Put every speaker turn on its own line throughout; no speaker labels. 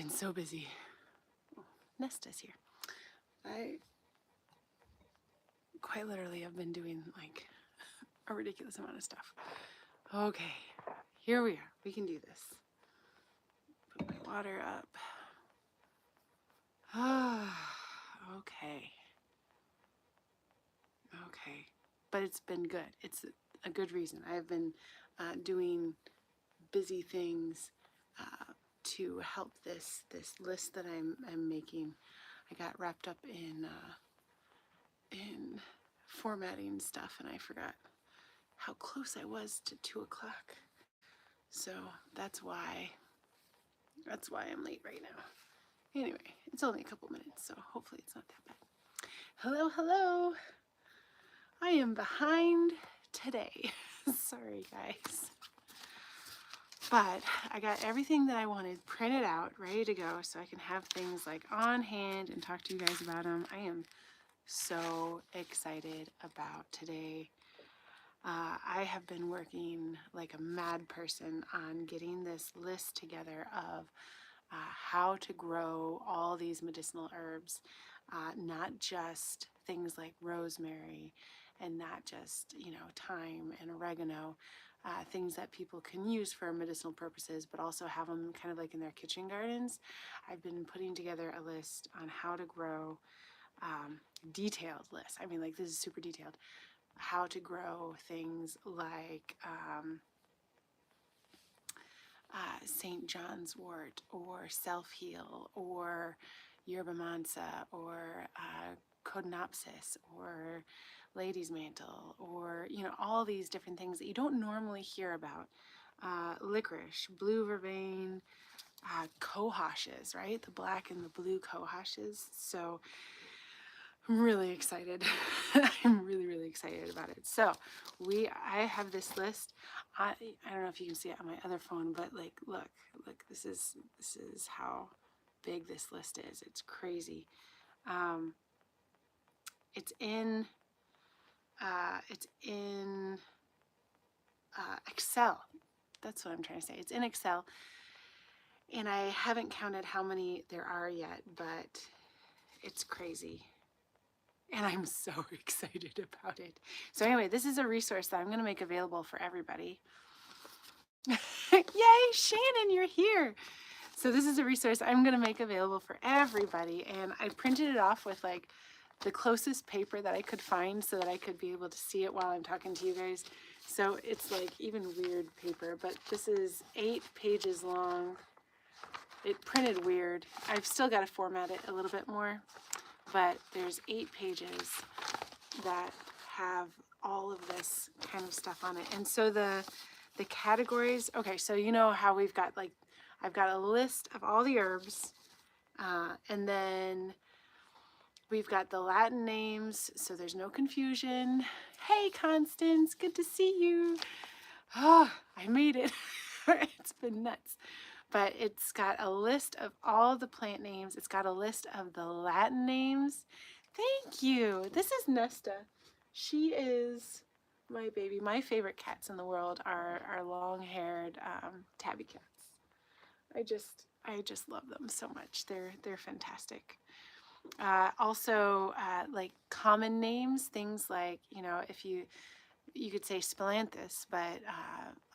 been so busy. Nesta's here. I quite literally have been doing like a ridiculous amount of stuff. Okay, here we are. We can do this. Put my water up. Okay. Okay. But it's been good. It's a good reason. I've been doing busy things to help this list that I'm making. I got wrapped up in formatting stuff, and I forgot how close I was to 2 o'clock. So that's why I'm late right now. Anyway, it's only a couple minutes, so hopefully it's not that bad. Hello, hello. I am behind today. Sorry, guys. But I got everything that I wanted printed out, ready to go, so I can have things like on hand and talk to you guys about them. I am so excited about today. I have been working like a mad person on getting this list together of how to grow all these medicinal herbs, not just things like rosemary and not just, thyme and oregano, things that people can use for medicinal purposes, but also have them kind of like in their kitchen gardens. I've been putting together a list on how to grow, detailed list. I mean, like, this is super detailed. How to grow things like St. John's wort or self-heal or yerba mansa or codonopsis or lady's mantle or, all these different things that you don't normally hear about. Licorice, blue vervain, cohoshes, right? The black and the blue cohoshes. So I'm really excited. I'm really excited about it. So I have this list. I don't know if you can see it on my other phone, but like, look, this is how big this list is. It's crazy. It's in Excel. That's what I'm trying to say. It's in Excel, and I haven't counted how many there are yet, but it's crazy. And I'm so excited about it. So anyway, this is a resource that I'm going to make available for everybody. Yay, Shannon, you're here. So this is a resource I'm going to make available for everybody. And I printed it off with like the closest paper that I could find so that I could be able to see it while I'm talking to you guys. So it's like even weird paper, but this is 8 pages long. It printed weird. I've still got to format it a little bit more. But there's 8 pages that have all of this kind of stuff on it. And so the categories, okay, so you know how we've got like, I've got a list of all the herbs, and then we've got the Latin names, so there's no confusion. Hey, Constance, good to see you. Oh, I made it. It's been nuts. But it's got a list of all the plant names. It's got a list of the Latin names. Thank you. This is Nesta. She is my baby. My favorite cats in the world are long-haired tabby cats. I just love them so much. They're fantastic. Also, like common names, things like, if you could say splanthus, but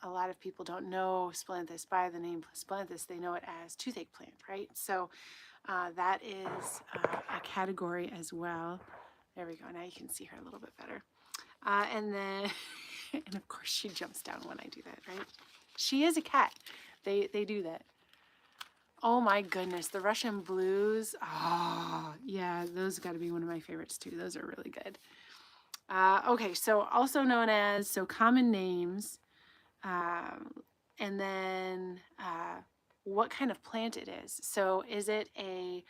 a lot of people don't know splanthus by the name splanthus. They know it as toothache plant, right? So that is a category as well. There we go. Now you can see her a little bit better. And then, and of course she jumps down when I do that, right? She is a cat. They do that. Oh my goodness, the Russian blues. Oh, yeah, those got to be one of my favorites too. Those are really good. Okay, so also known as, so common names, and then what kind of plant it is. So is it a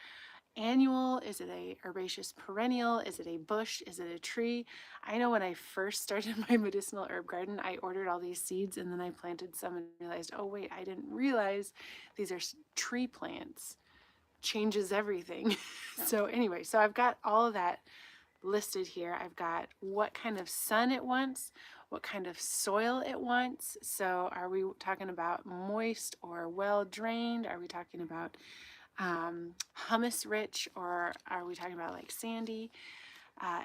annual? Is it a herbaceous perennial? Is it a bush? Is it a tree? I know when I first started my medicinal herb garden, I ordered all these seeds and then I planted some and realized, oh wait, I didn't realize these are tree plants. Changes everything. So anyway, so I've got all of that listed here. I've got what kind of sun it wants, what kind of soil it wants. So are we talking about moist or well drained? Are we talking about humus rich, or are we talking about like sandy?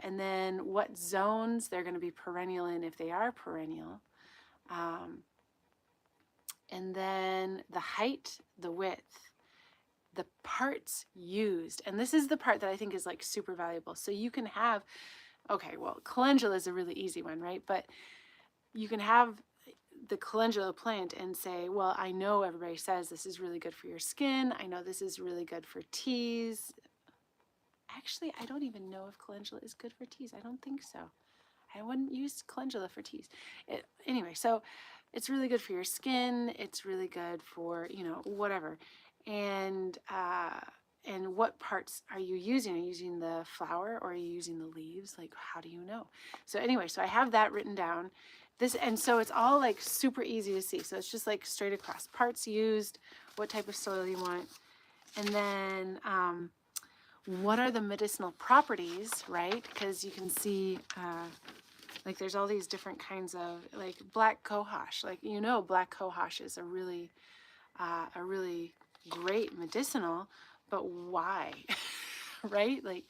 And then what zones they're going to be perennial in if they are perennial. And then the height, the width, the parts used. And this is the part that I think is like super valuable. So you can have, okay, well, calendula is a really easy one, right? But you can have the calendula plant and say, well, I know everybody says this is really good for your skin. I know this is really good for teas. Actually, I don't even know if calendula is good for teas. I don't think so. I wouldn't use calendula for teas. Anyway, so it's really good for your skin. It's really good for, you know, whatever. And what parts are you using? Are you using the flower or are you using the leaves? Like, how do you know? So anyway, so I have that written down. And so it's all like super easy to see. So it's just like straight across. Parts used, what type of soil you want, and then what are the medicinal properties, right? Because you can see, like there's all these different kinds of, like black cohosh. Like, you know, black cohosh is a really great medicinal, but why? Right? Like,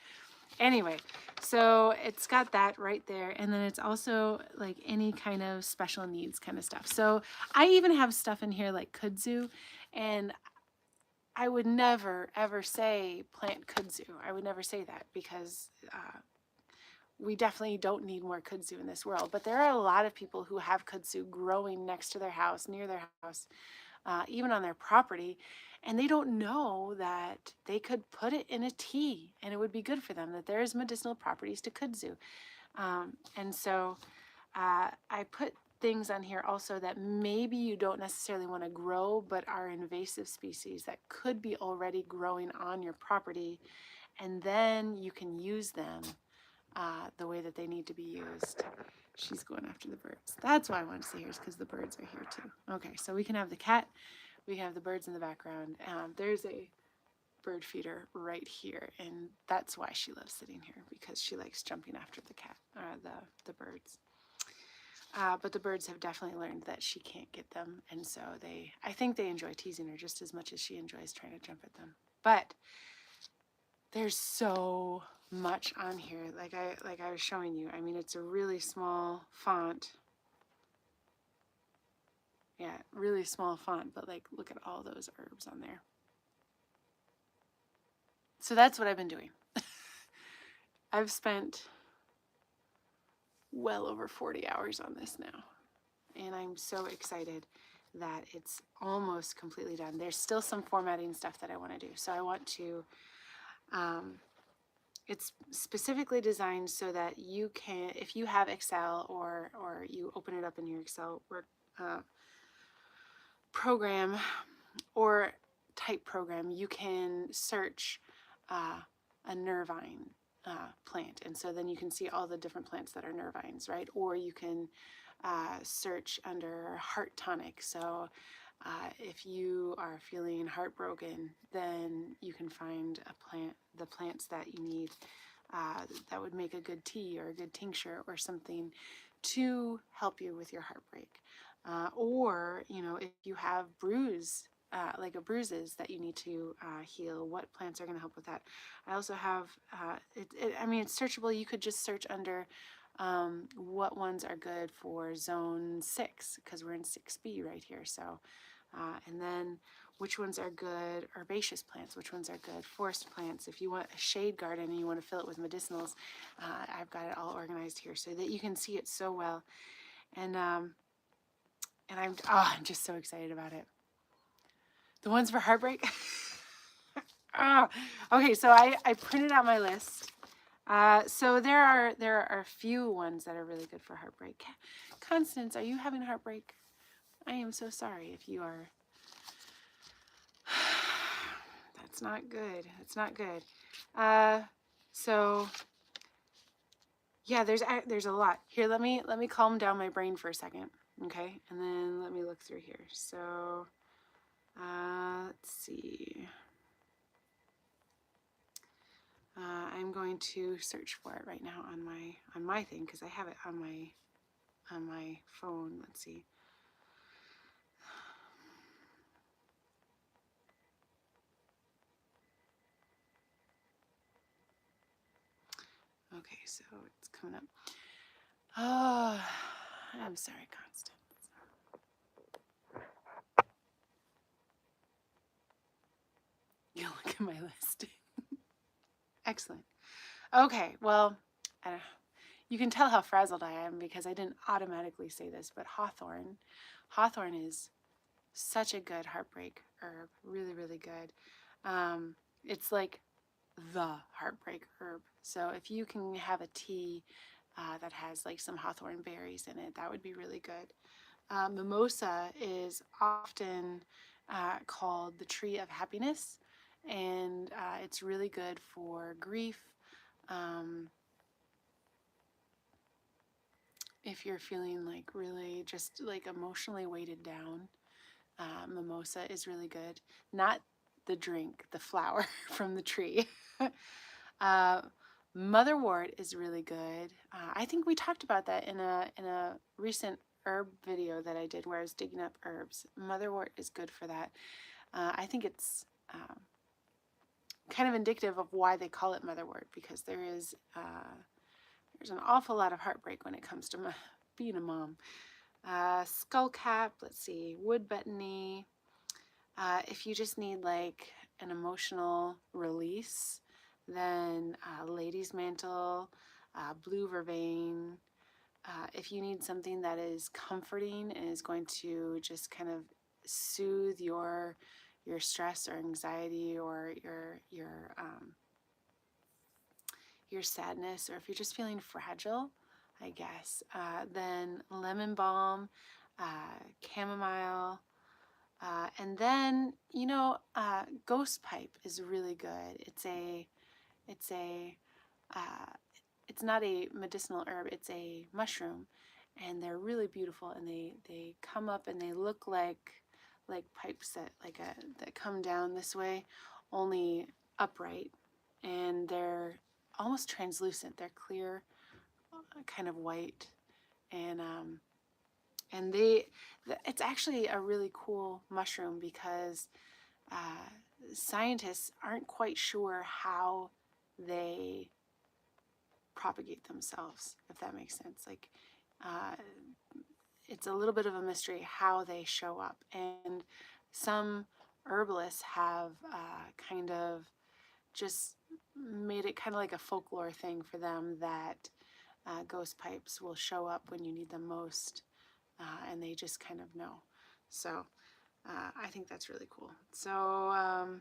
anyway, so it's got that right there. And then it's also like any kind of special needs kind of stuff. So I even have stuff in here like kudzu, and I would never ever say plant kudzu. I would never say that because we definitely don't need more kudzu in this world. But there are a lot of people who have kudzu growing next to their house, near their house, even on their property, and they don't know that they could put it in a tea and it would be good for them, that there's medicinal properties to kudzu. And so I put things on here also that maybe you don't necessarily want to grow, but are invasive species that could be already growing on your property, and then you can use them the way that they need to be used. She's going after the birds. That's why I want to see her, is because the birds are here too. Okay, so we can have the cat, we have the birds in the background. There's a bird feeder right here, and that's why she loves sitting here, because she likes jumping after the cat, the birds. But the birds have definitely learned that she can't get them, and so I think they enjoy teasing her just as much as she enjoys trying to jump at them. But there's so much on here, like I was showing you. I mean, it's a really small font. Yeah, really small font, but like, look at all those herbs on there. So that's what I've been doing. I've spent well over 40 hours on this now, and I'm so excited that it's almost completely done. There's still some formatting stuff that I want to do. So I want to, it's specifically designed so that you can, if you have Excel or you open it up in your Excel work program or type program, you can search a nervine plant, and so then you can see all the different plants that are nervines, right? Or you can search under heart tonic. So if you are feeling heartbroken, then you can find the plants that you need that would make a good tea or a good tincture or something to help you with your heartbreak. Or, you know, if you have bruises that you need to heal, what plants are going to help with that? I also have, I mean, it's searchable. You could just search under what ones are good for zone 6, because we're in 6B right here. So, and then which ones are good herbaceous plants, which ones are good forest plants. If you want a shade garden and you want to fill it with medicinals, I've got it all organized here so that you can see it so well. And I'm just so excited about it. The ones for heartbreak. Okay, so I printed out my list. So there are a few ones that are really good for heartbreak. Constance, are you having heartbreak? I am so sorry if you are. That's not good. That's not good. So yeah, there's a lot here. Let me calm down my brain for a second, okay? And then let me look through here. So let's see. I'm going to search for it right now on my thing, because I have it on my phone. Let's see. Okay, so it's coming up. Oh, I'm sorry, Constance. You look at my list. Excellent. Okay, well, you can tell how frazzled I am because I didn't automatically say this, but hawthorn is such a good heartbreak herb, really, really good. It's like the heartbreak herb. So if you can have a tea that has like some hawthorn berries in it, that would be really good. Mimosa is often called the tree of happiness, and it's really good for grief. Um, if you're feeling like really just like emotionally weighted down, mimosa is really good. Not the drink, the flower from the tree. uh, Motherwort is really good. I think we talked about that in a recent herb video that I did where I was digging up herbs. Motherwort is good for that. I think it's kind of indicative of why they call it motherwort, because there's an awful lot of heartbreak when it comes to being a mom. Skullcap, let's see, wood betony. If you just need like an emotional release, then lady's mantle, blue vervain. If you need something that is comforting and is going to just kind of soothe your stress or anxiety or your sadness, or if you're just feeling fragile, I guess, then lemon balm, chamomile, and then ghost pipe is really good. It's uh, it's not a medicinal herb. It's a mushroom, and they're really beautiful. And they come up and they look like pipes that come down this way, only upright, and they're almost translucent. They're clear, kind of white, and it's actually a really cool mushroom because scientists aren't quite sure how they propagate themselves, if that makes sense. Like, it's a little bit of a mystery how they show up, and some herbalists have kind of just made it kind of like a folklore thing for them that ghost pipes will show up when you need them most, and they just kind of know. So I think that's really cool. So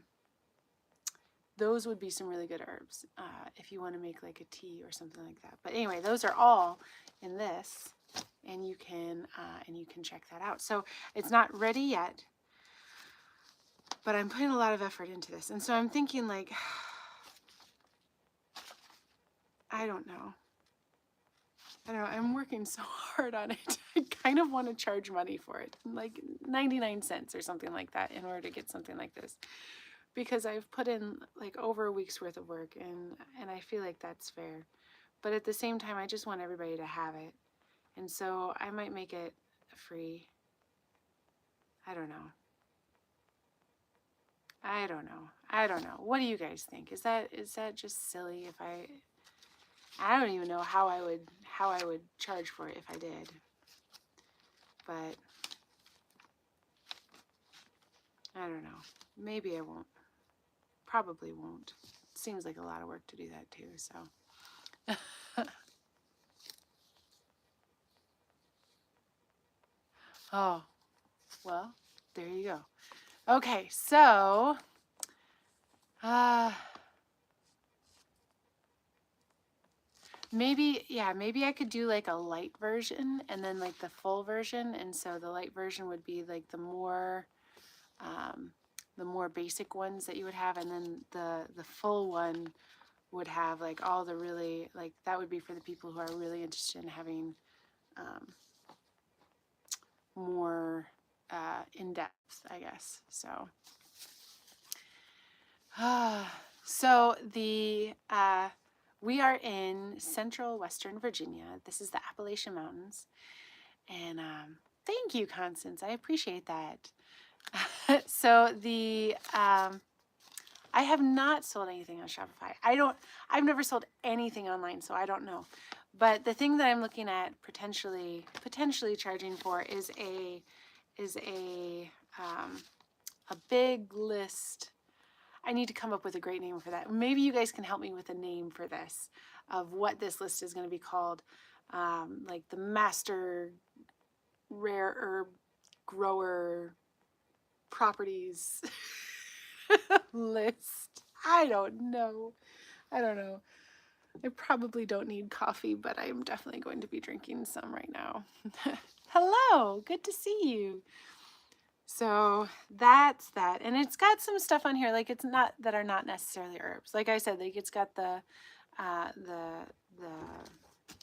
those would be some really good herbs if you want to make like a tea or something like that. But anyway, those are all in this, and you can check that out. So it's not ready yet, but I'm putting a lot of effort into this, and so I'm thinking like, I don't know. I'm working so hard on it. I kind of want to charge money for it, like 99 cents or something like that, in order to get something like this, because I've put in like over a week's worth of work, and I feel like that's fair. But at the same time, I just want everybody to have it, and so I might make it free. I don't know. I don't know. What do you guys think? Is that just silly if I don't even know how I would charge for it if I did. But I don't know. Maybe I won't. Probably won't. It seems like a lot of work to do that too, so. Oh, well, there you go. Okay, so maybe I could do like a light version and then like the full version, and so the light version would be like the more basic ones that you would have, and then the full one would have like all the really, like, that would be for the people who are really interested in having more in depth, I guess. So so we are in central Western Virginia. This is the Appalachian Mountains, and thank you, Constance. I appreciate that. So I I have not sold anything on Shopify. I've never sold anything online, so I don't know. But the thing that I'm looking at potentially charging for is a big list. I need to come up with a great name for that. Maybe you guys can help me with a name for this, of what this list is going to be called, like the Master Rare Herb Grower Properties list. I don't know. I probably don't need coffee, but I'm definitely going to be drinking some right now. Hello, good to see you. So that's that. And it's got some stuff on here, like it's not that are not necessarily herbs. Like I said, like it's got the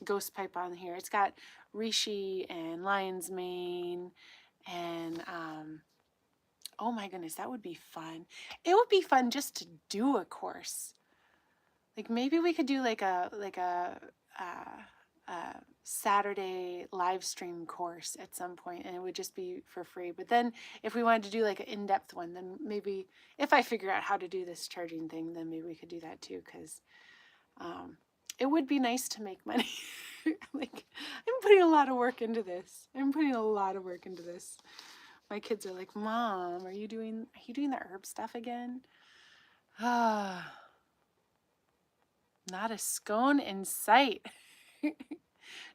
ghost pipe on here. It's got reishi and lion's mane and oh my goodness, that would be fun. It would be fun just to do a course. Like maybe we could do like a Saturday live stream course at some point, and it would just be for free. But then if we wanted to do like an in-depth one, then maybe if I figure out how to do this charging thing, then maybe we could do that too, because it would be nice to make money. Like I'm putting a lot of work into this. My kids are like, Mom, are you doing the herb stuff again? Ah. Not a scone in sight.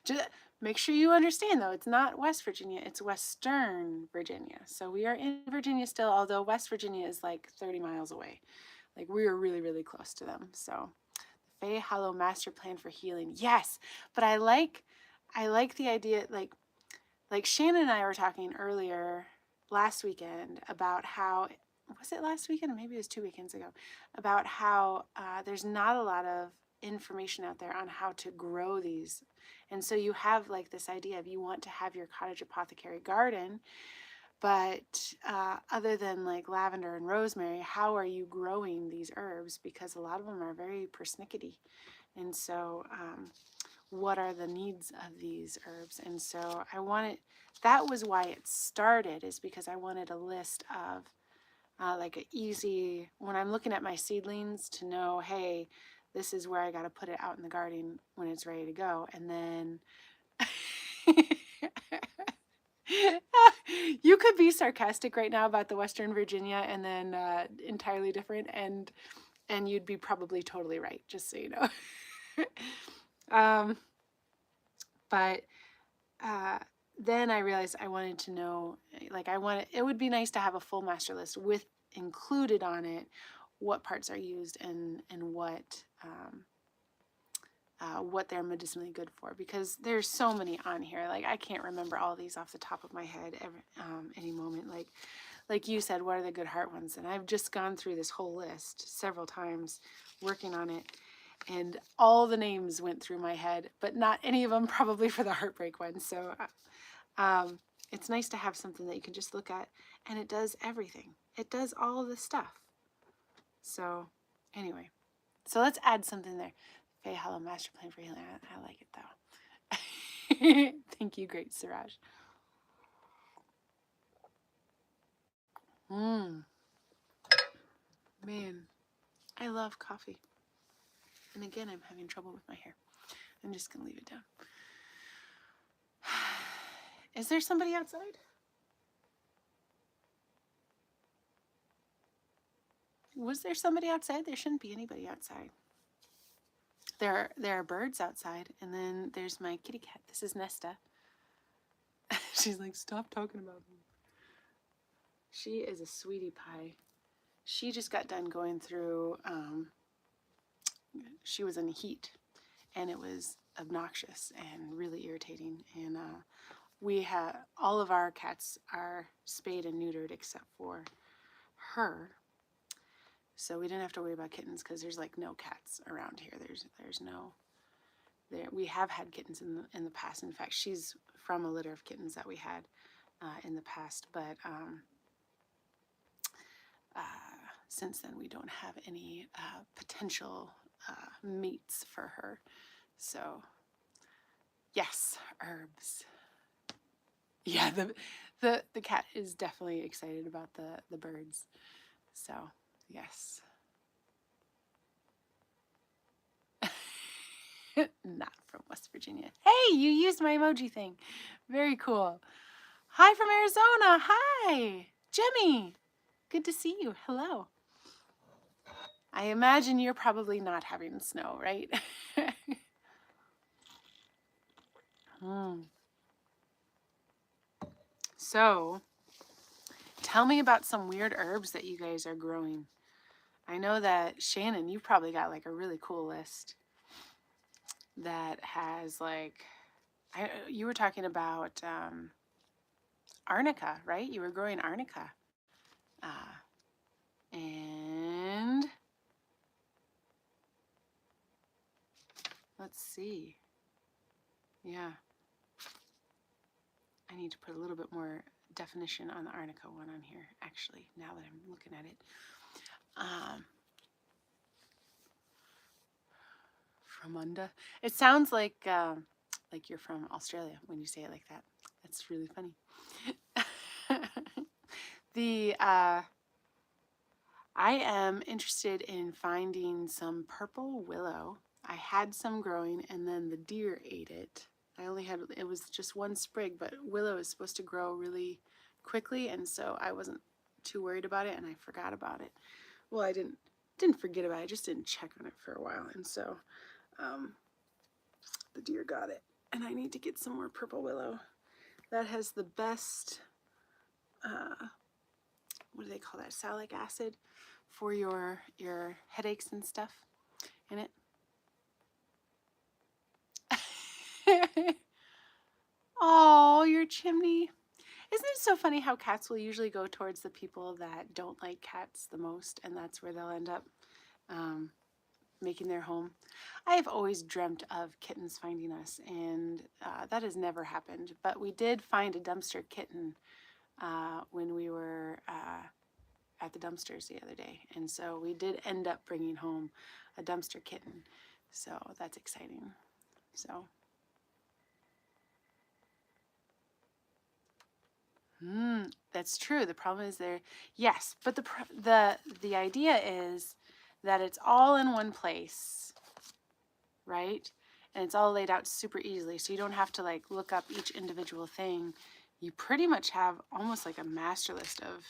Just make sure you understand, though, it's not West Virginia, it's Western Virginia. So we are in Virginia still, although West Virginia is like 30 miles away. Like we are really, really close to them. So the Fay Hollow Master Plan for Healing. Yes, but I like the idea, like Shannon and I were talking earlier last weekend about how, was it last weekend or maybe it was 2 weekends ago, about how there's not a lot of information out there on how to grow these. And so you have like this idea of you want to have your cottage apothecary garden, but other than like lavender and rosemary, how are you growing these herbs? Because a lot of them are very persnickety. And so what are the needs of these herbs? And so that was why it started, is because I wanted a list of like an easy, when I'm looking at my seedlings, to know, hey, this is where I got to put it out in the garden when it's ready to go. And then you could be sarcastic right now about the Western Virginia and then entirely different, and you'd be probably totally right, just so you know. But then I realized I wanted to know, like it would be nice to have a full master list with included on it what parts are used and what they're medicinally good for, because there's so many on here. Like I can't remember all these off the top of my head any moment. Like you said, what are the good heart ones? And I've just gone through this whole list several times working on it, and all the names went through my head, but not any of them probably for the heartbreak ones. So it's nice to have something that you can just look at, and it does everything. It does all of the stuff. So anyway, so let's add something there. Fay Hollow Master Plan for Healing. I like it though. Thank you, great Siraj. Man, I love coffee. And again, I'm having trouble with my hair. I'm just gonna leave it down. Is there somebody outside? Was there somebody outside? There shouldn't be anybody outside. There are birds outside, and then there's my kitty cat. This is Nesta. She's like, stop talking about me. She is a sweetie pie. She just got done going through, she was in heat, and it was obnoxious and really irritating. And all of our cats are spayed and neutered except for her. So we didn't have to worry about kittens, because there's like no cats around here. There's no, we have had kittens in the past. In fact, she's from a litter of kittens that we had in the past, but since then we don't have any potential mates for her. So yes, herbs. Yeah, the cat is definitely excited about the birds. So yes, Not from West Virginia. Hey, you used my emoji thing. Very cool. Hi from Arizona. Hi, Jimmy. Good to see you. Hello. I imagine you're probably not having snow, right? So, tell me about some weird herbs that you guys are growing. I know that Shannon, you probably got like a really cool list that has like, you were talking about arnica, right? You were growing arnica. And let's see. Yeah. I need to put a little bit more definition on the arnica one on here, actually, now that I'm looking at it. Fromunda. It sounds like you're from Australia when you say it like that. That's really funny. I am interested in finding some purple willow. I had some growing and then the deer ate it. It was just one sprig, but willow is supposed to grow really quickly, and so I wasn't too worried about it, and I forgot about it. Well, I didn't forget about it, I just didn't check on it for a while, and so the deer got it. And I need to get some more purple willow. That has the best, what do they call that, salicylic acid for your headaches and stuff in it. Oh, your chimney. Isn't it so funny how cats will usually go towards the people that don't like cats the most, and that's where they'll end up making their home. I have always dreamt of kittens finding us, and that has never happened. But we did find a dumpster kitten when we were at the dumpsters the other day, and so we did end up bringing home a dumpster kitten. So that's exciting. So. That's true. The problem is yes, but the idea is that it's all in one place, right? And it's all laid out super easily, so you don't have to like look up each individual thing. You pretty much have almost like a master list of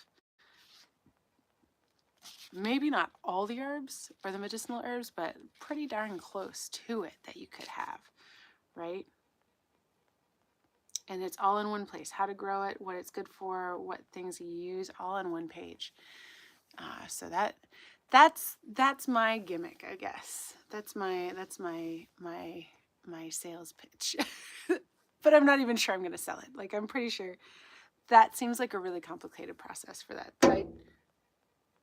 maybe not all the herbs or the medicinal herbs, but pretty darn close to it that you could have, right? And it's all in one place. How to grow it, what it's good for, what things you use, all in one page. So that's my gimmick, I guess. That's my sales pitch. But I'm not even sure I'm going to sell it. Like, I'm pretty sure that seems like a really complicated process for that. But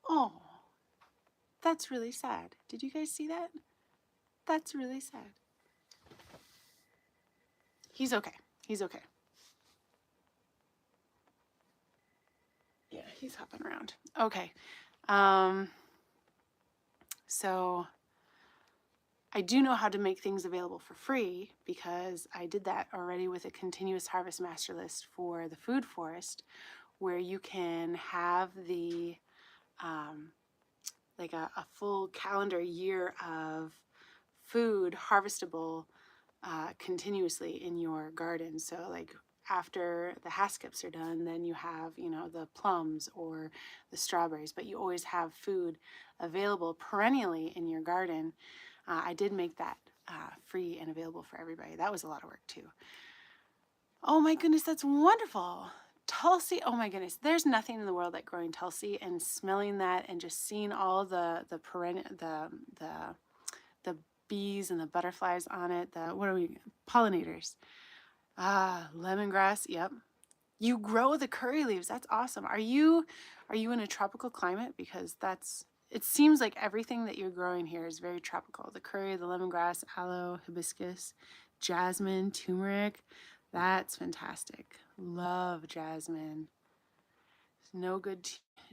oh, that's really sad. Did you guys see that? That's really sad. He's okay. He's okay. Yeah, he's hopping around. Okay. So I do know how to make things available for free because I did that already with a continuous harvest master list for the food forest, where you can have the like a full calendar year of food harvestable continuously in your garden. So like after the haskips are done, then you have, you know, the plums or the strawberries, but you always have food available perennially in your garden. I did make that free and available for everybody. That was a lot of work too. Oh my goodness, that's wonderful. Tulsi, oh my goodness, there's nothing in the world like growing Tulsi and smelling that and just seeing all the bees and the butterflies on it, pollinators. Lemongrass, yep. You grow the curry leaves, that's awesome. Are you in a tropical climate? Because it seems like everything that you're growing here is very tropical. The curry, the lemongrass, aloe, hibiscus, jasmine, turmeric. That's fantastic. Love jasmine. No good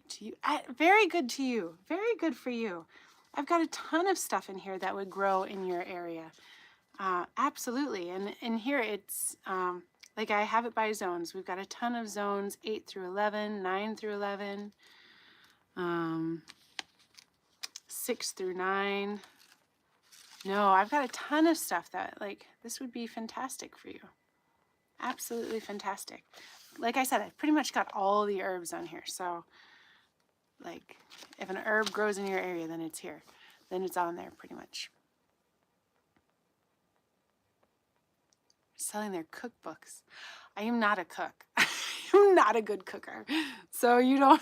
to you. Very good to you. Very good for you. I've got a ton of stuff in here that would grow in your area. Absolutely. And in here it's like I have it by zones. We've got a ton of zones, 8 through 11, 9 through 11, 6 through 9. No, I've got a ton of stuff that, like, this would be fantastic for you. Absolutely fantastic. Like I said, I've pretty much got all the herbs on here. So, like, if an herb grows in your area, then it's here. Then it's on there pretty much. Selling their cookbooks. I am not a cook. I'm not a good cooker. So you don't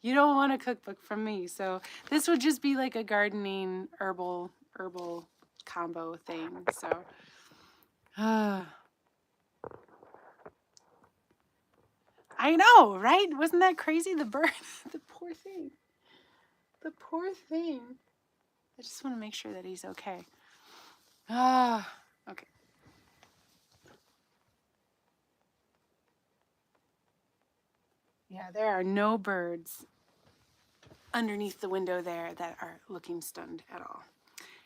want a cookbook from me. So this would just be like a gardening herbal combo thing. So I know, right? Wasn't that crazy? The bird, the poor thing. The poor thing. I just want to make sure that he's okay. Okay. Yeah, there are no birds underneath the window there that are looking stunned at all.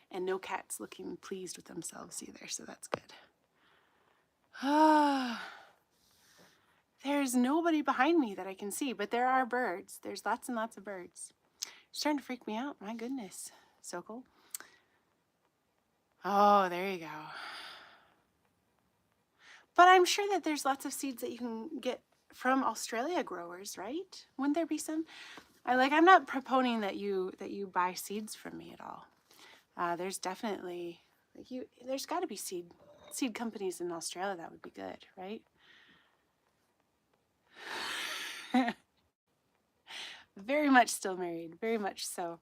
And no cats looking pleased with themselves either, so that's good. There's nobody behind me that I can see, but there are birds. There's lots and lots of birds. It's starting to freak me out. My goodness. So cool. Oh, there you go. But I'm sure that there's lots of seeds that you can get from Australia growers, right? Wouldn't there be some? I'm not proponing that you buy seeds from me at all. There's definitely there's got to be seed companies in Australia that would be good, right? Very much still married, very much so.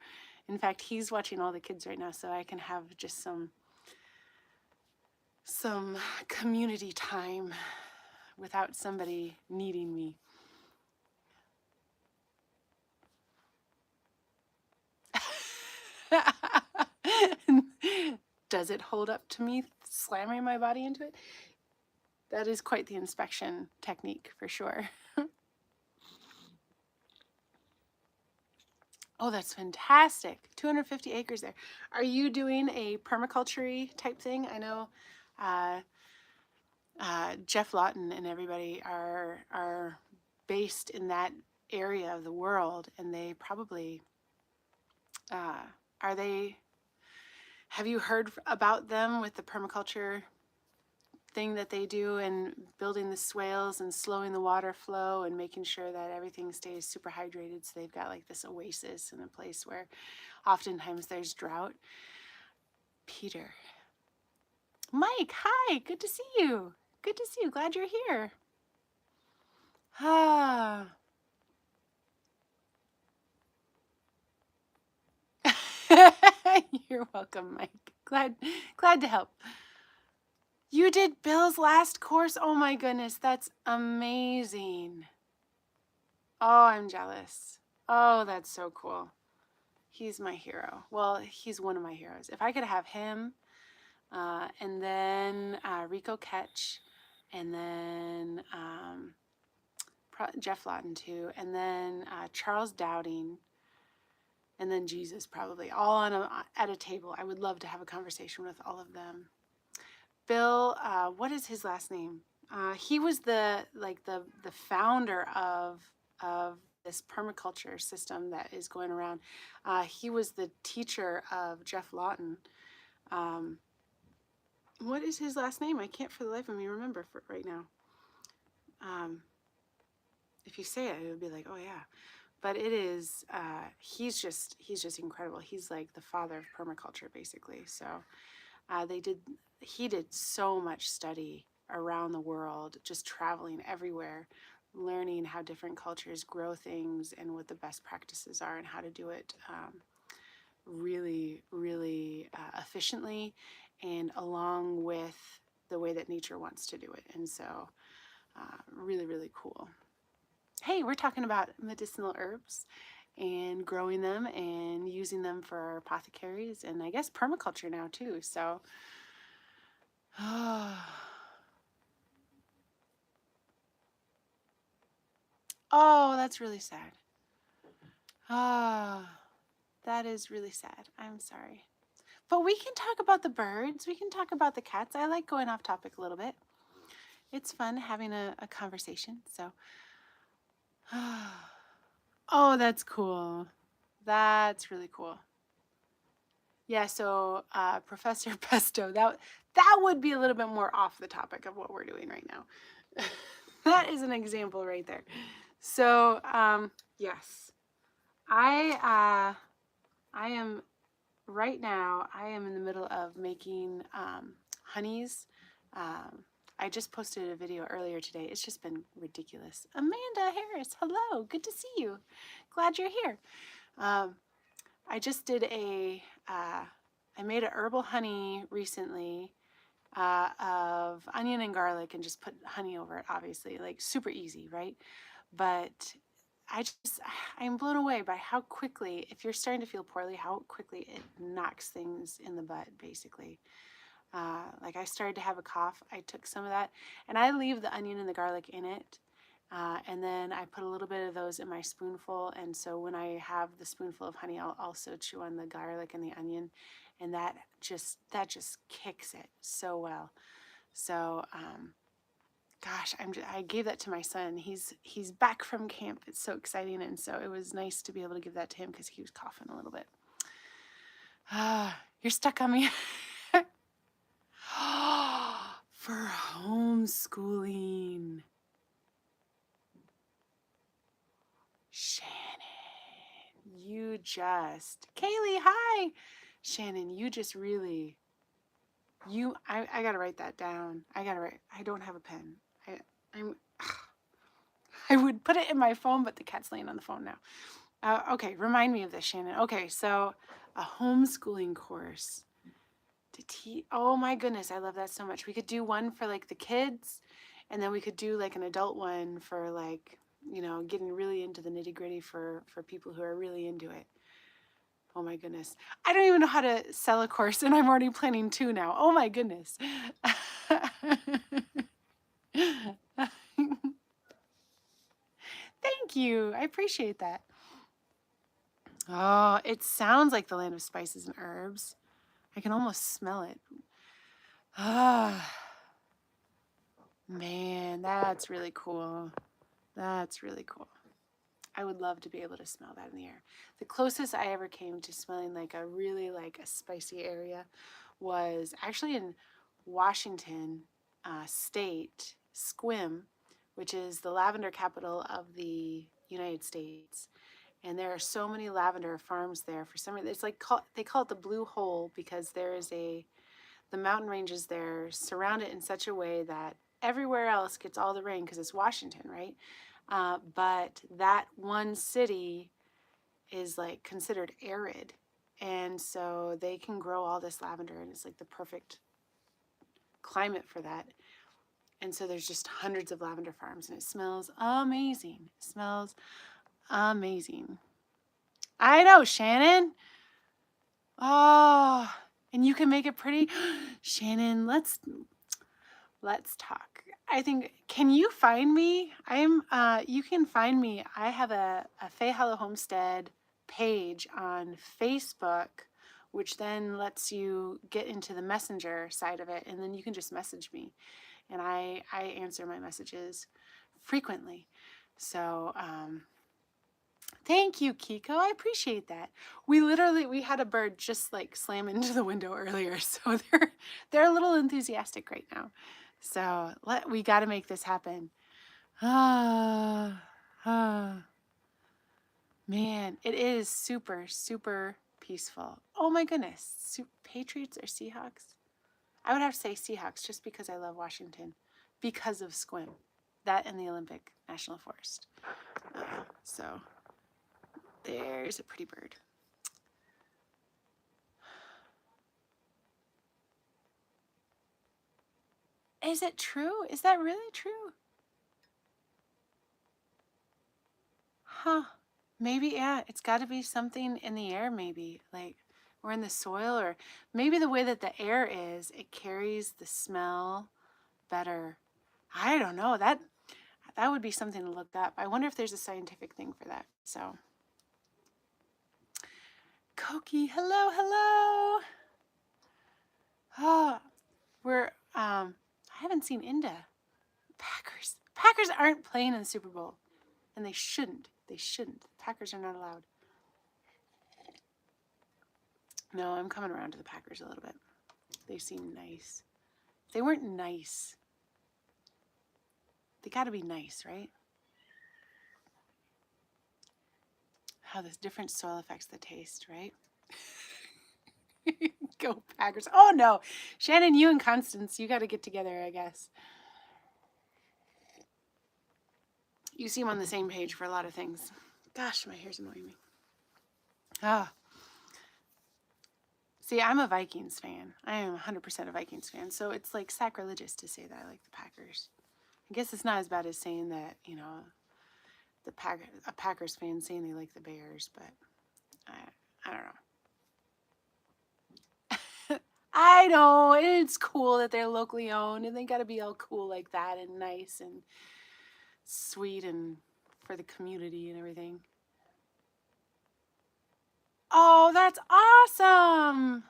In fact, he's watching all the kids right now, so I can have just some community time without somebody needing me. Does it hold up to me slamming my body into it? That is quite the inspection technique for sure. Oh, that's fantastic. 250 acres there. Are you doing a permaculture type thing? I know Jeff Lawton and everybody are based in that area of the world, and they probably have you heard about them with the permaculture thing that they do and building the swales and slowing the water flow and making sure that everything stays super hydrated, so they've got like this oasis in a place where oftentimes there's drought? Peter. Mike, hi, good to see you. Good to see you. Glad you're here. You're welcome, Mike. Glad to help. You did Bill's last course? Oh my goodness, that's amazing. Oh, I'm jealous. Oh, that's so cool. He's my hero. Well, he's one of my heroes. If I could have him, and then Rico Ketch, and then Jeff Lawton too, and then Charles Dowding, and then Jesus probably, all at a table. I would love to have a conversation with all of them. Bill, what is his last name? He was the founder of this permaculture system that is going around. He was the teacher of Jeff Lawton. What is his last name? I can't for the life of me remember right now. If you say it, it would be like, oh yeah. But it is, he's just incredible. He's like the father of permaculture, basically. So he did so much study around the world, just traveling everywhere, learning how different cultures grow things and what the best practices are and how to do it really, really efficiently and along with the way that nature wants to do it. And so really, really cool. Hey, we're talking about medicinal herbs and growing them and using them for apothecaries and I guess permaculture now too. So, oh, that's really sad. That is really sad. I'm sorry. But we can talk about the birds. We can talk about the cats. I like going off topic a little bit. It's fun having a conversation. So, oh, that's cool. That's really cool. Yeah, so Professor Pesto, that would be a little bit more off the topic of what we're doing right now. That is an example right there. So yes, I am right now. I am in the middle of making honeys. Um, I just posted a video earlier today. It's just been ridiculous. Amanda Harris, hello, good to see you. Glad you're here. I just did I made a herbal honey recently of onion and garlic and just put honey over it, obviously, like super easy, right? But I'm blown away by how quickly, if you're starting to feel poorly, how quickly it knocks things in the butt, basically. Like I started to have a cough, I took some of that, and I leave the onion and the garlic in it. And then I put a little bit of those in my spoonful. And so when I have the spoonful of honey, I'll also chew on the garlic and the onion. And that just kicks it so well. So, gosh, I gave that to my son. He's back from camp. It's so exciting. And so it was nice to be able to give that to him because he was coughing a little bit. You're stuck on me. For homeschooling. Shannon, you just, Kaylee, hi. Shannon, you just really, I gotta write that down. I don't have a pen. I would put it in my phone, but the cat's laying on the phone now. Okay, remind me of this, Shannon. Okay, so a homeschooling course to teach. Oh my goodness, I love that so much. We could do one for like the kids, and then we could do like an adult one for like, getting really into the nitty gritty for people who are really into it. Oh my goodness. I don't even know how to sell a course, and I'm already planning two now. Oh my goodness. Thank you. I appreciate that. Oh, it sounds like the land of spices and herbs. I can almost smell it. Ah, man, that's really cool. That's really cool. I would love to be able to smell that in the air. The closest I ever came to smelling like a spicy area was actually in Washington State, Squim, which is the lavender capital of the United States. And there are so many lavender farms there. For some reason, it's like they call it the blue hole because the mountain ranges there surround it in such a way that everywhere else gets all the rain because it's Washington, right? But that one city is like considered arid. And so they can grow all this lavender, and it's like the perfect climate for that. And so there's just hundreds of lavender farms, and it smells amazing. It smells amazing. I know, Shannon. Oh, and you can make it pretty. Shannon, let's talk. I think, can you find me? You can find me. I have a Fay Hollow Homestead page on Facebook, which then lets you get into the messenger side of it, and then you can just message me, and I answer my messages frequently. So, thank you, Kiko. I appreciate that. We had a bird just like slam into the window earlier, so they're a little enthusiastic right now. So we got to make this happen. Man, it is super, super peaceful. Oh my goodness. Patriots or Seahawks? I would have to say Seahawks just because I love Washington. Because of Squim. That and the Olympic National Forest. So there's a pretty bird. Is it true? Is that really true? Huh. Maybe, yeah, it's got to be something in the air, maybe, like, or in the soil, or maybe the way that the air is, it carries the smell better. I don't know. That would be something to look up. I wonder if there's a scientific thing for that. So, Koki, hello, hello. Oh, I haven't seen Inda. Packers aren't playing in the Super Bowl, and they shouldn't. Packers are not allowed. No, I'm coming around to the Packers a little bit. They seem nice. They weren't nice. They got to be nice, right? How this different soil affects the taste, right? Go Packers. Oh no, Shannon, you and Constance, you got to get together, I guess. You seem on the same page for a lot of things. Gosh, my hair's annoying me. Ah. See, I'm a Vikings fan. I am 100% a Vikings fan. So it's like sacrilegious to say that I like the Packers. I guess it's not as bad as saying that, you know, a Packers fan saying they like the Bears, but I don't know. I know, it's cool that they're locally owned and they got to be all cool like that and nice and sweet and for the community and everything. Oh, that's awesome.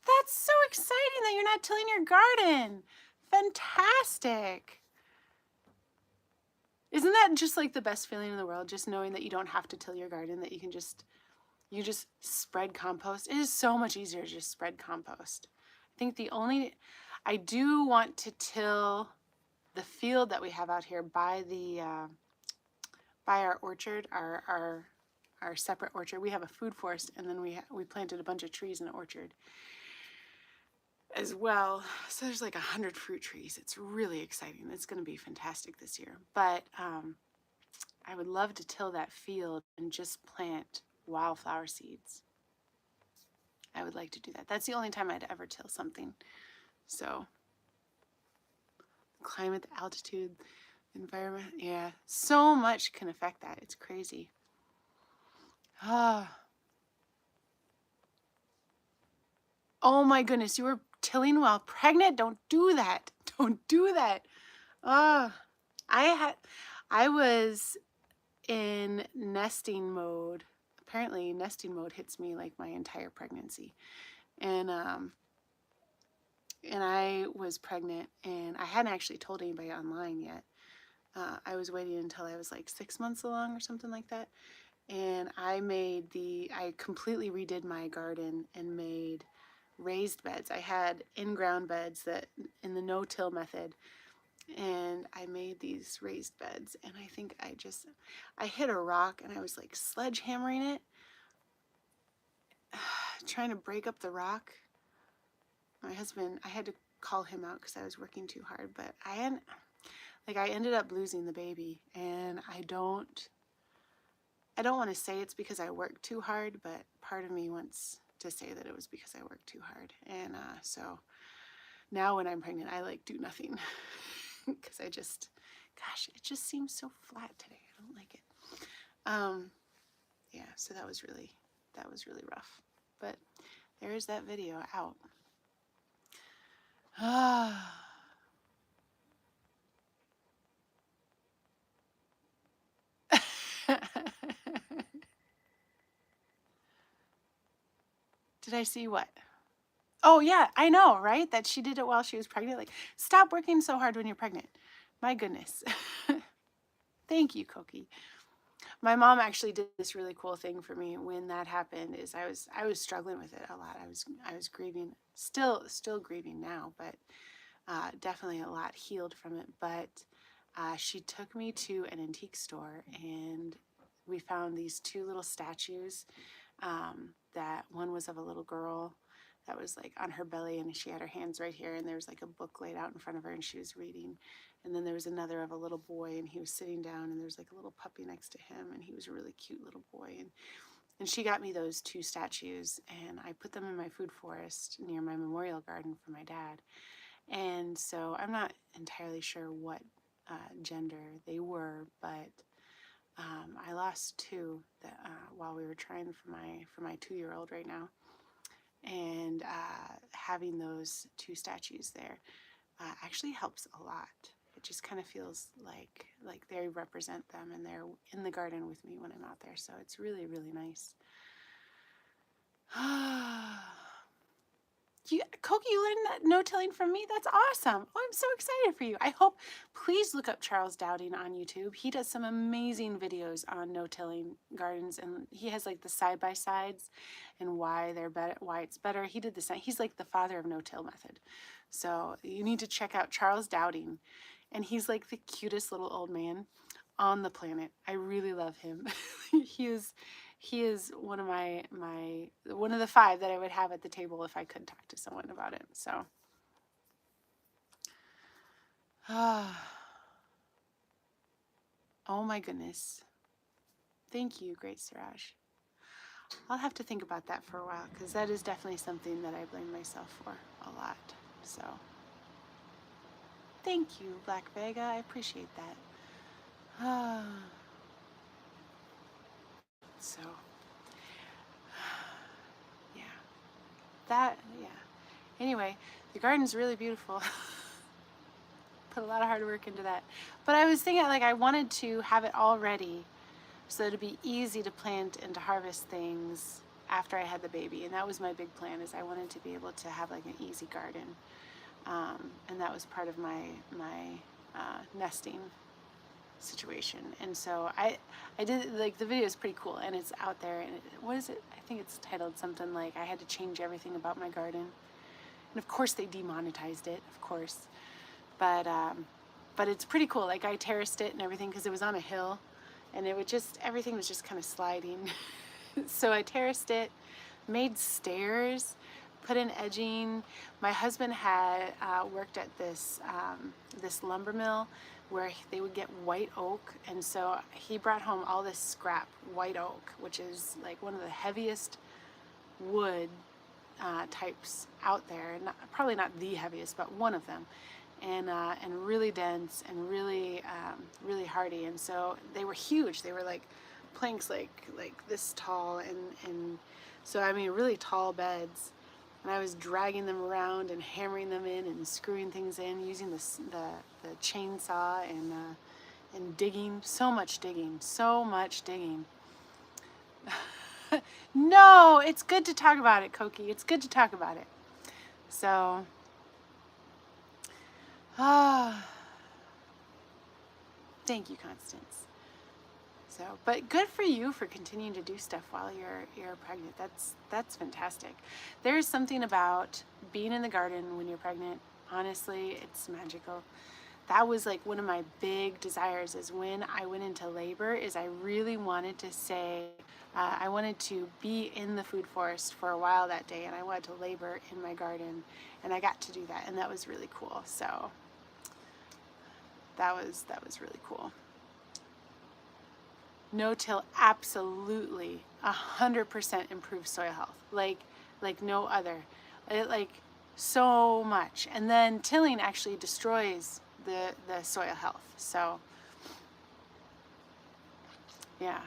That's so exciting that you're not tilling your garden. Fantastic. Isn't that just like the best feeling in the world? Just knowing that you don't have to till your garden, that you just spread compost. It is so much easier to just spread compost. I think I do want to till the field that we have out here by our orchard, our separate orchard. We have a food forest, and then we planted a bunch of trees in the orchard as well. So there's like 100 fruit trees. It's really exciting. It's going to be fantastic this year. But I would love to till that field and just plant wildflower seeds. I would like to do that. That's the only time I'd ever till something. So climate, the altitude, environment, yeah, so much can affect that. It's crazy. Oh my goodness, you were tilling while pregnant? Don't do that. Don't do that. I was in nesting mode. Apparently nesting mode hits me like my entire pregnancy. And I was pregnant and I hadn't actually told anybody online yet. I was waiting until I was like 6 months along or something like that. And I completely redid my garden and made raised beds. I had in-ground beds that in the no-till method, and I made these raised beds. And I think I hit a rock and I was like sledgehammering it, trying to break up the rock. My husband, I had to call him out because I was working too hard, but I ended up losing the baby, and I don't want to say it's because I worked too hard, but part of me wants to say that it was because I worked too hard. And so now when I'm pregnant, I like do nothing because gosh, it just seems so flat today. I don't like it. Yeah, so that was really rough. But there is that video out. Did I see what? Oh yeah, I know, right? That she did it while she was pregnant. Like, stop working so hard when you're pregnant. My goodness. Thank you, Koki. My mom actually did this really cool thing for me when that happened. Is I was struggling with it a lot. I was grieving, still grieving now, but definitely a lot healed from it. But she took me to an antique store, and we found these two little statues. That one was of a little girl that was like on her belly, and she had her hands right here, and there was like a book laid out in front of her, and she was reading. And then there was another of a little boy, and he was sitting down, and there was like a little puppy next to him, and he was a really cute little boy. And she got me those two statues, and I put them in my food forest near my memorial garden for my dad. And so I'm not entirely sure what gender they were, but I lost two while we were trying for my 2-year-old right now. And having those two statues there actually helps a lot. It just kind of feels like they represent them, and they're in the garden with me when I'm out there. So it's really, really nice. Koki, you learned that no-tilling from me? That's awesome. Oh, I'm so excited for you. I hope, please look up Charles Dowding on YouTube. He does some amazing videos on no-tilling gardens, and he has like the side-by-sides and why they're better, why it's better. He did the same. He's like the father of no-till method. So you need to check out Charles Dowding, and he's like the cutest little old man on the planet. I really love him. He is one of one of the 5 that I would have at the table if I could talk to someone about it. So, oh my goodness. Thank you, Great Siraj. I'll have to think about that for a while, because that is definitely something that I blame myself for a lot. So, thank you, Black Vega. I appreciate that. So, yeah. Anyway, the garden's really beautiful. Put a lot of hard work into that. But I was thinking, like, I wanted to have it all ready so it'd be easy to plant and to harvest things after I had the baby. And that was my big plan, is I wanted to be able to have like an easy garden. And that was part of my nesting situation. And so I did, like, the video is pretty cool, and it's out there, and what is it? I think it's titled something like, I had to change everything about my garden. And of course they demonetized it, of course. But it's pretty cool. Like, I terraced it and everything because it was on a hill, and it would just, everything was just kind of sliding. So I terraced it, made stairs, put in edging. My husband had worked at this lumber mill where they would get white oak, and so he brought home all this scrap white oak, which is like one of the heaviest wood types out there. Probably not the heaviest, but one of them. And really dense and really really hardy. And so they were huge. They were like planks like this tall, and so I mean really tall beds. And I was dragging them around and hammering them in and screwing things in using the chainsaw and digging. So much digging. No, it's good to talk about it, Koki. It's good to talk about it. So. Thank you, Constance. So, but good for you for continuing to do stuff while you're pregnant. That's fantastic. There's something about being in the garden when you're pregnant. Honestly, it's magical. That was like one of my big desires, is when I went into labor, is I really wanted to say, I wanted to be in the food forest for a while that day, and I wanted to labor in my garden, and I got to do that, and that was really cool. So that was really cool. No-till absolutely 100% improves soil health, like no other. Like so much. And then tilling actually destroys the soil health. So yeah,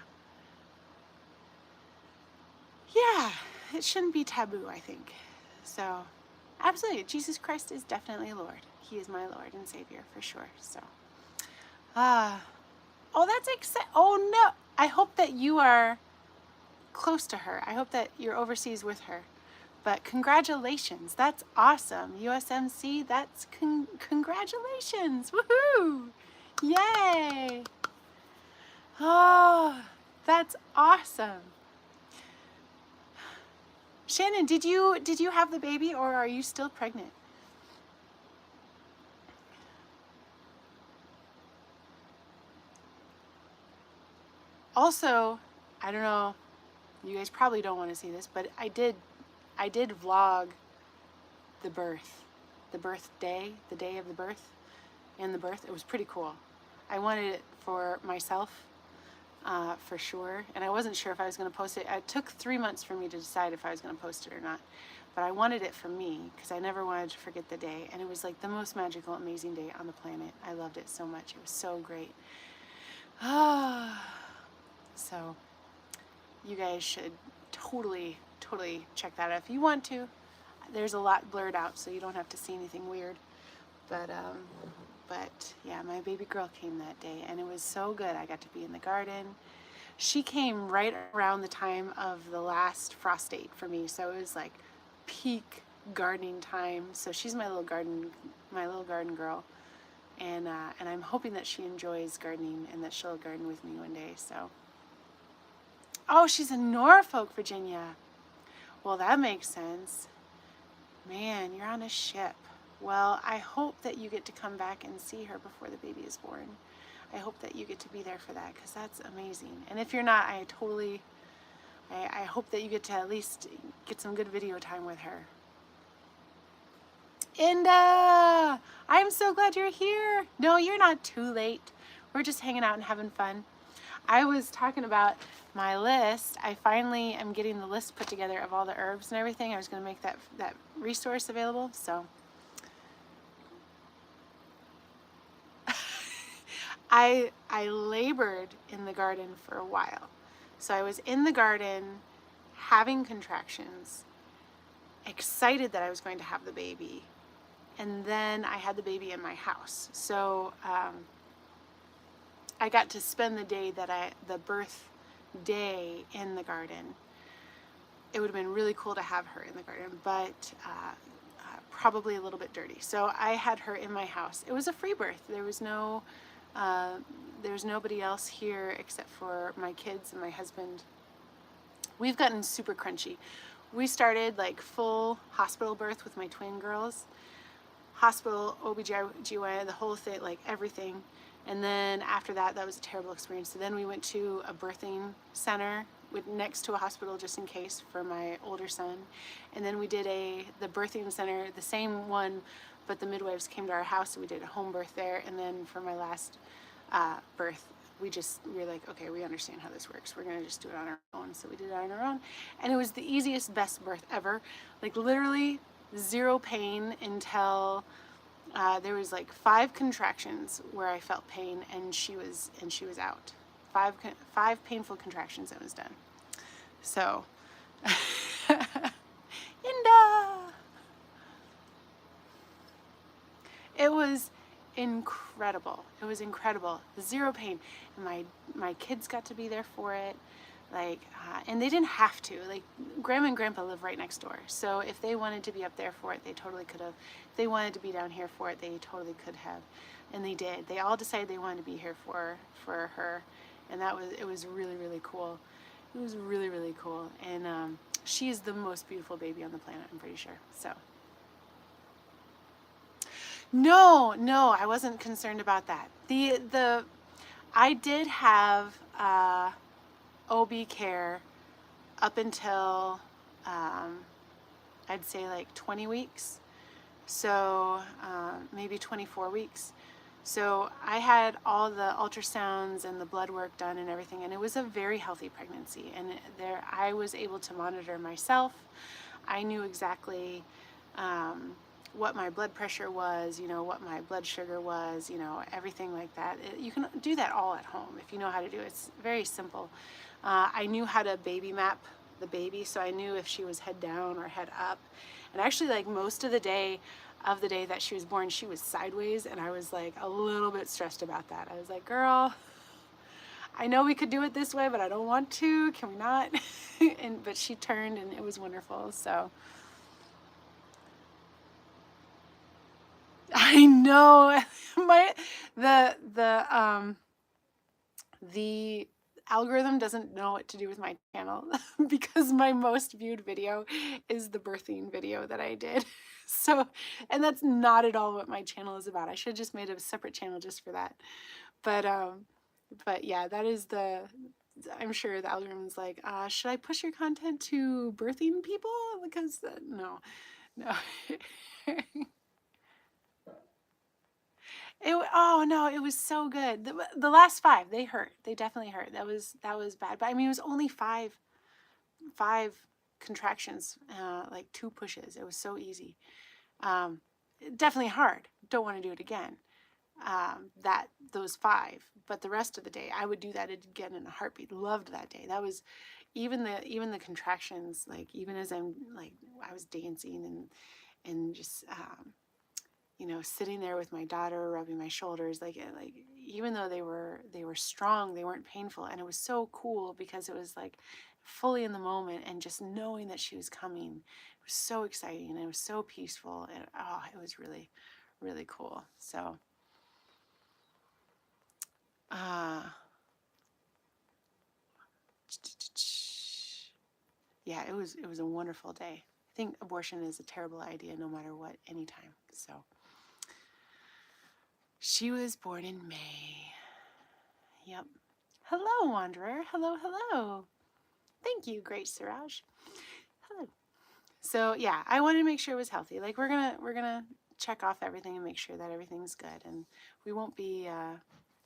it shouldn't be taboo, I think. So absolutely, Jesus Christ is definitely Lord. He is my Lord and Savior for sure. So oh, that's exciting. Oh no, I hope that you are close to her. I hope that you're overseas with her. But congratulations, that's awesome. USMC, that's congratulations. Woohoo! Yay! Oh, that's awesome. Shannon, did you have the baby, or are you still pregnant? Also, I don't know, you guys probably don't want to see this, but I did vlog the birth day, the day of the birth, and the birth. It was pretty cool. I wanted it for myself, for sure, and I wasn't sure if I was going to post it. It took 3 months for me to decide if I was going to post it or not, but I wanted it for me because I never wanted to forget the day, and it was like the most magical, amazing day on the planet. I loved it so much. It was so great. So you guys should totally check that out if you want to. There's a lot blurred out, so you don't have to see anything weird. But yeah, my baby girl came that day, and it was so good. I got to be in the garden. She came right around the time of the last frost date for me, so it was like peak gardening time. So she's my little garden girl. And I'm hoping that she enjoys gardening and that she'll garden with me one day. So, oh, she's in Norfolk, Virginia. Well, that makes sense. Man, you're on a ship. Well, I hope that you get to come back and see her before the baby is born. I hope that you get to be there for that, because that's amazing. And if you're not, I hope that you get to at least get some good video time with her. Inda, I'm so glad you're here. No, you're not too late. We're just hanging out and having fun. I was talking about my list. I finally am getting the list put together of all the herbs and everything. I was going to make that resource available. So I labored in the garden for a while. So I was in the garden having contractions, excited that I was going to have the baby. And then I had the baby in my house. So I got to spend the day the birth day in the garden. It would have been really cool to have her in the garden, but probably a little bit dirty. So I had her in my house. It was a free birth. There was nobody else here except for my kids and my husband. We've gotten super crunchy. We started like full hospital birth with my twin girls. Hospital, OBGYN, the whole thing, like everything. And then after that, that was a terrible experience. So then we went to a birthing center next to a hospital just in case for my older son. And then we did the birthing center, the same one, but the midwives came to our house, so we did a home birth there. And then for my last birth, we were like, okay, we understand how this works. We're gonna just do it on our own. So we did it on our own. And it was the easiest, best birth ever. Like literally zero pain until there was like 5 contractions where I felt pain, and she was out. 5 painful contractions, and it was done. So, Inda! It was incredible. It was incredible. 0 pain, and my kids got to be there for it. Like, and they didn't have to. Like, Grandma and Grandpa live right next door. So if they wanted to be up there for it, they totally could have. If they wanted to be down here for it, they totally could have. And they did. They all decided they wanted to be here for her. And it was really, really cool. It was really, really cool. And she is the most beautiful baby on the planet, I'm pretty sure. So. No, I wasn't concerned about that. I did have OB care up until I'd say like 20 weeks, so maybe 24 weeks. So I had all the ultrasounds and the blood work done and everything, and it was a very healthy pregnancy. And I was able to monitor myself. I knew exactly what my blood pressure was, what my blood sugar was, everything like that. You can do that all at home if you know how to do it. It's very simple. I knew how to baby map the baby, so I knew if she was head down or head up. And actually, like most of the day that she was born, she was sideways, and I was like a little bit stressed about that. I was like, girl, I know we could do it this way, but I don't want to. Can we not? But she turned, and it was wonderful. So I know the algorithm doesn't know what to do with my channel because my most viewed video is the birthing video that I did. So, and that's not at all what my channel is about. I should have just made a separate channel just for that. But yeah, that is I'm sure the algorithm's like, should I push your content to birthing people? Because no. Oh no, it was so good. The last 5, they hurt. They definitely hurt. That was bad. But I mean, it was only 5 contractions, like 2 pushes. It was so easy. Definitely hard. Don't want to do it again. Those 5, but the rest of the day, I would do that again in a heartbeat. Loved that day. That was even the contractions. Like even as I was dancing and just. Sitting there with my daughter, rubbing my shoulders, like even though they were strong, they weren't painful, and it was so cool because it was like fully in the moment, and just knowing that she was coming, it was so exciting, and it was so peaceful, and oh, it was really, really cool. So yeah, it was a wonderful day. I think abortion is a terrible idea no matter what, anytime. So she was born in May. Yep. Hello, Wanderer. Hello, hello. Thank you, great Siraj. Hello. So yeah, I wanted to make sure it was healthy. Like we're gonna check off everything and make sure that everything's good, and we won't be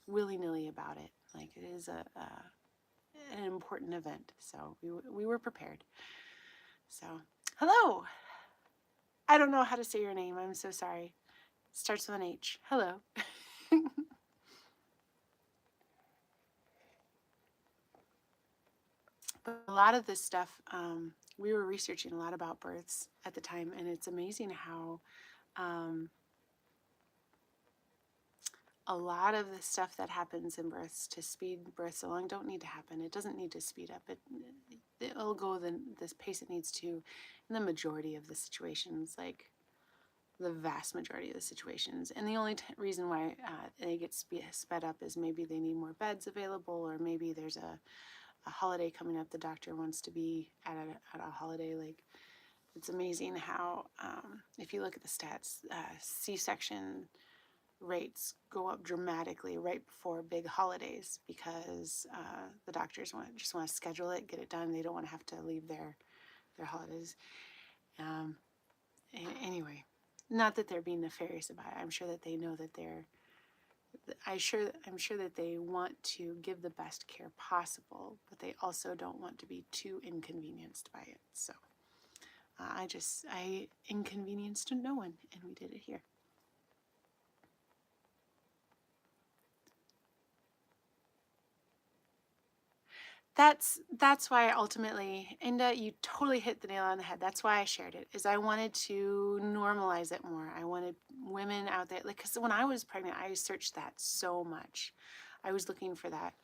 willy-nilly about it. Like it is an important event, so we were prepared. So hello. I don't know how to say your name. I'm so sorry. Starts with an H. Hello. But a lot of this stuff, we were researching a lot about births at the time, and it's amazing how a lot of the stuff that happens in births to speed births along don't need to happen. It doesn't need to speed up. It'll go the pace it needs to in the majority of the situations, like the vast majority of the situations. And the only reason why they get sped up is maybe they need more beds available, or maybe there's a holiday coming up. The doctor wants to be at a holiday. Like, it's amazing how, if you look at the stats, C-section rates go up dramatically right before big holidays, because the doctors just want to schedule it, get it done. They don't want to have to leave their holidays. Anyway, not that they're being nefarious about it. I'm sure that they know that I'm sure that they want to give the best care possible, but they also don't want to be too inconvenienced by it. So I inconvenienced no one, and we did it here. That's why ultimately, Inda, you totally hit the nail on the head. That's why I shared it, is I wanted to normalize it more. I wanted women out there, like, because when I was pregnant, I searched that so much. I was looking for that